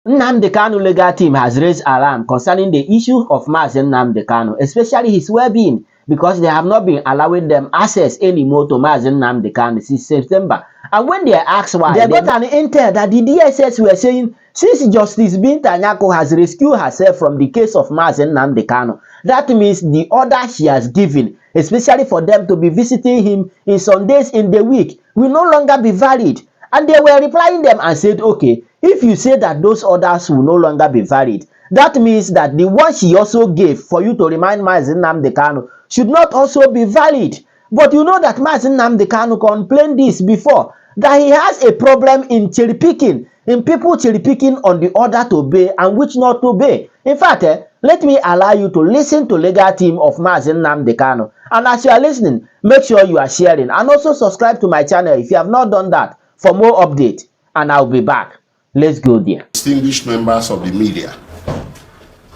Nnamdi Kanu legal team has raised alarm concerning the issue of Mazi Nnamdi Kanu, especially his well-being, because they have not been allowing them access anymore to Mazi Nnamdi Kanu since September. And when they are asked why, they got an intel that the DSS were saying, since Justice Binta Nyako has rescued herself from the case of Mazi Nnamdi Kanu, that means the order she has given, especially for them to be visiting him in some days in the week, will no longer be valid. And they were replying them and said, okay, if you say that those orders will no longer be valid, that means that the one she also gave for you to remind Mazi Nnamdi Kanu should not also be valid. But you know that Mazi Nnamdi Kanu complained this before, that he has a problem in cherry picking, in people cherry picking on the order to obey and which not to obey. In fact, let me allow you to listen to legal team of Mazi Nnamdi Kanu. And as you are listening, make sure you are sharing and also subscribe to my channel if you have not done that for more updates. And I'll be back. Let's go there. Distinguished members of the media,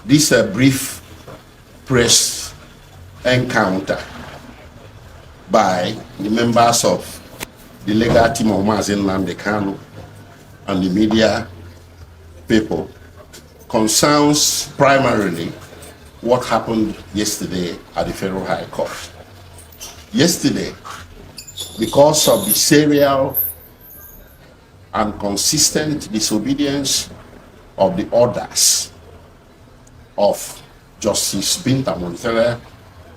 this is a brief press encounter by the members of the legal team of Mazi Nnamdi Kanu and the media people concerns primarily what happened yesterday at the Federal High Court. Yesterday, because of the serial and consistent disobedience of the orders of Justice Binta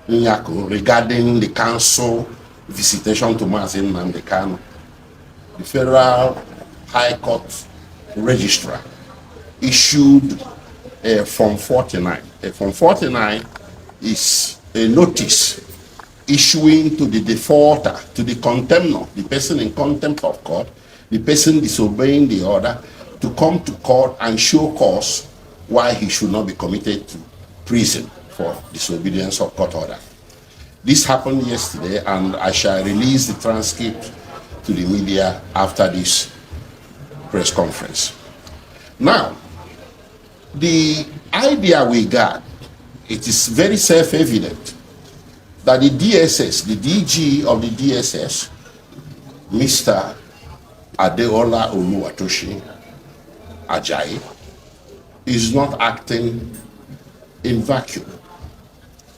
Nyako regarding the council visitation to Mazi Nnamdi Kanu, the Federal High Court Registrar issued a Form 49. A Form 49 is a notice issuing to the defaulter, to the contemnor, the person in contempt of court, the person disobeying the order, to come to court and show cause why he should not be committed to prison for disobedience of court order. This happened yesterday, and I shall release the transcript to the media after this press conference. Now, the idea we got, it is very self-evident that the DSS, the DG of the DSS, Mr. Adeola Oluwatoshi Ajayi, is not acting in vacuum.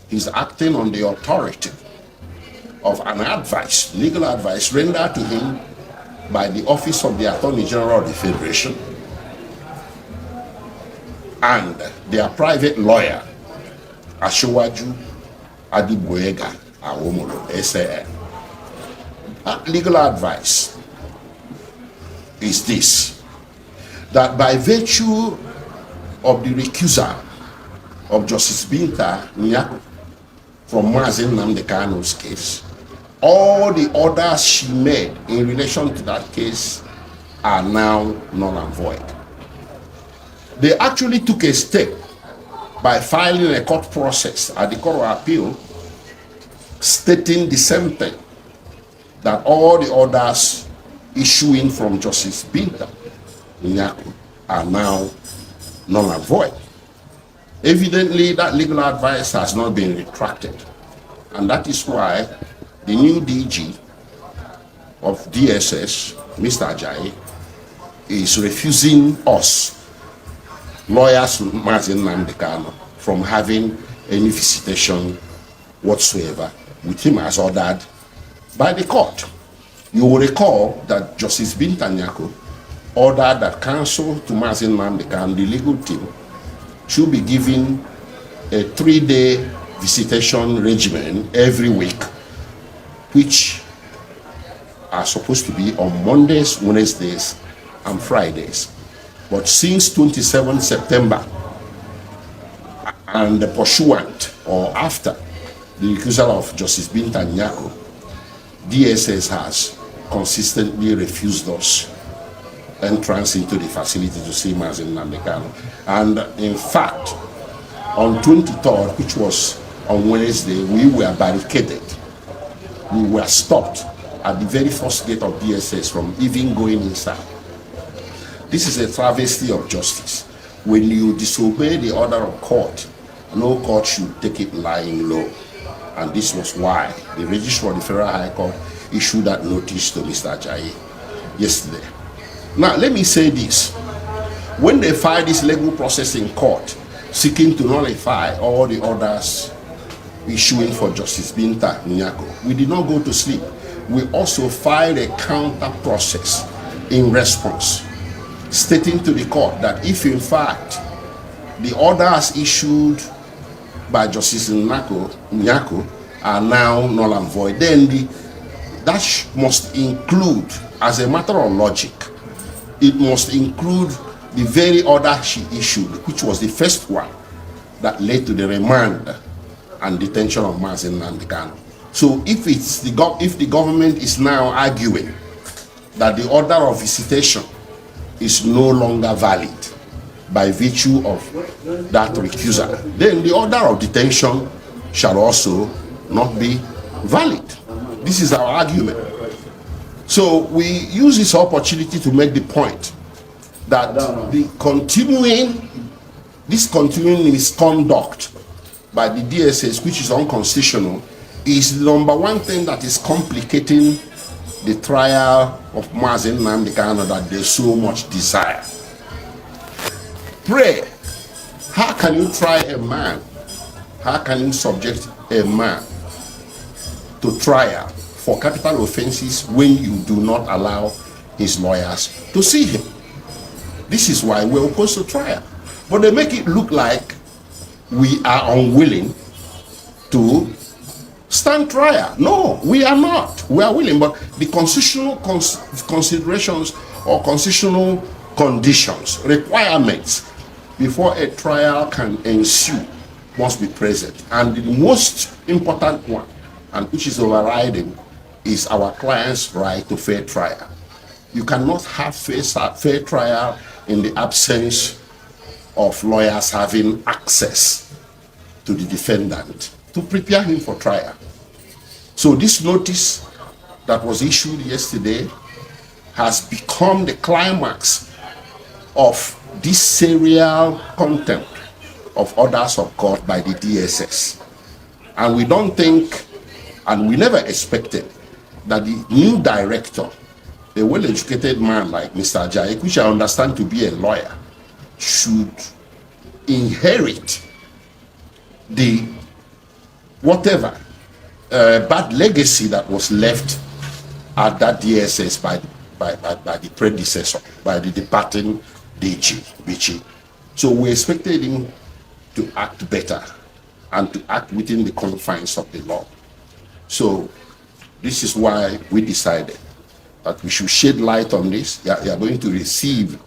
He's acting on the authority of an advice, legal advice rendered to him by the Office of the Attorney General of the Federation and their private lawyer, Ashewaju Adibuega Awomolo, SAN. That legal advice is this: that by virtue of the recusal of Justice Binta Nyako from Mazi Nnamdi Kanu's case, all the orders she made in relation to that case are now null and void. They actually took a step by filing a court process at the Court of Appeal stating the same thing, that all the orders issuing from Justice Binta Nyako are now null and void. Evidently, that legal advice has not been retracted, and that is why the new DG of DSS, Mr. Ajayi, is refusing us, lawyers Mazi Nnamdi Kanu, from having any visitation whatsoever with him as ordered by the court. You will recall that Justice Binta Nyako ordered that counsel to Mazi Nnamdi Kanu, the legal team, should be given a 3-day visitation regimen every week, which are supposed to be on Mondays, Wednesdays, and Fridays. But since 27 September, and pursuant or after the recusal of Justice Binta Nyako, DSS has consistently refused us entrance into the facility to see Mazi Nnamdi Kanu. And in fact, on 23rd, which was on Wednesday, we were barricaded. We were stopped at the very first gate of DSS from even going inside. This is a travesty of justice. When you disobey the order of court, no court should take it lying low. And this was why the Registrar of the Federal High Court issued that notice to Mr. Ajayi yesterday. Now, let me say this. when they filed this legal process in court, seeking to nullify all the orders issuing for Justice Binta Nyako, we did not go to sleep. We also filed a counter process in response, stating to the court that if in fact the orders issued by Justice Nyako are now null and void, then that must include, as a matter of logic, it must include the very order she issued, which was the first one that led to the remand and detention of Mazi Nnamdi Kanu. So if the government is now arguing that the order of visitation is no longer valid by virtue of that recusal, then the order of detention shall also not be valid. This is our argument. So we use this opportunity to make the point that this continuing misconduct by the DSS, which is unconstitutional, is the number one thing that is complicating the trial of Mazi Nnamdi Kanu that they so much desire. Pray, how can you try a man? How can you subject a man to trial for capital offenses when you do not allow his lawyers to see him? This is why we're opposed to trial. But they make it look like we are unwilling to stand trial. No, we are not. We are willing, but the constitutional considerations or constitutional conditions, requirements before a trial can ensue must be present. And the most important one, and which is overriding, is our client's right to fair trial. You cannot have fair trial in the absence of lawyers having access to the defendant to prepare him for trial. So this notice that was issued yesterday has become the climax of this serial contempt of orders of court by the DSS. And we don't think, and we never expected, that the new director, a well-educated man like Mr. Ajayi, which I understand to be a lawyer, should inherit the whatever bad legacy that was left at that DSS by the predecessor, by the departing DG, Bichi. So we expected him to act better and to act within the confines of the law. So this is why we decided that we should shed light on this. You are going to receive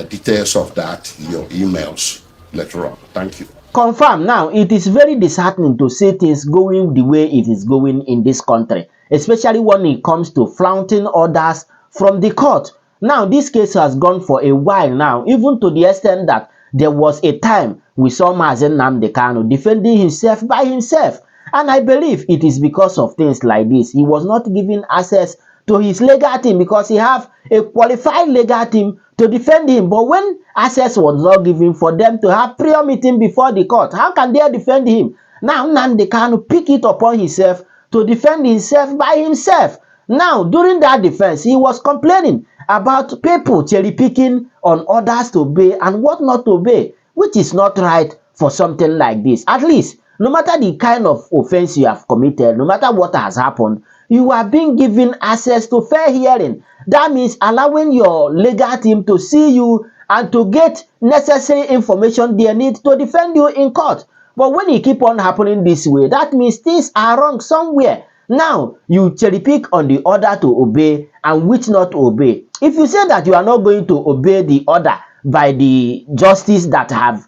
details of that in your emails later on. Thank you. Confirm. Now, it is very disheartening to see things going the way it is going in this country, especially when it comes to flaunting orders from the court. Now, this case has gone for a while now, even to the extent that there was a time we saw Mazi Nnamdi Kanu defending himself by himself. And I believe it is because of things like this. He was not given access to his legal team because he have a qualified legal team to defend him. But when access was not given for them to have prior meeting before the court, how can they defend him? Now Nnamdi Kanu pick it upon himself to defend himself by himself. Now, during that defense, he was complaining about people cherry picking on orders to obey and what not to obey, which is not right for something like this. At least, no matter the kind of offense you have committed, no matter what has happened, you are being given access to fair hearing. That means allowing your legal team to see you and to get necessary information they need to defend you in court. But when it keep on happening this way, that means things are wrong somewhere. Now, you cherry pick on the order to obey and which not to obey. If you say that you are not going to obey the order by the justice that have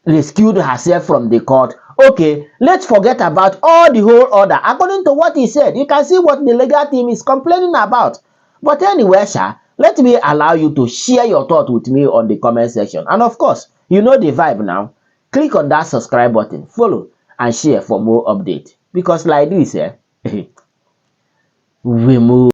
rescued herself from the court, okay, let's forget about all the whole order. According to what he said, you can see what the legal team is complaining about. But anyway, Sha, let me allow you to share your thought with me on the comment section. And of course, you know the vibe now. Click on that subscribe button, follow, and share for more updates. Because like this, we move.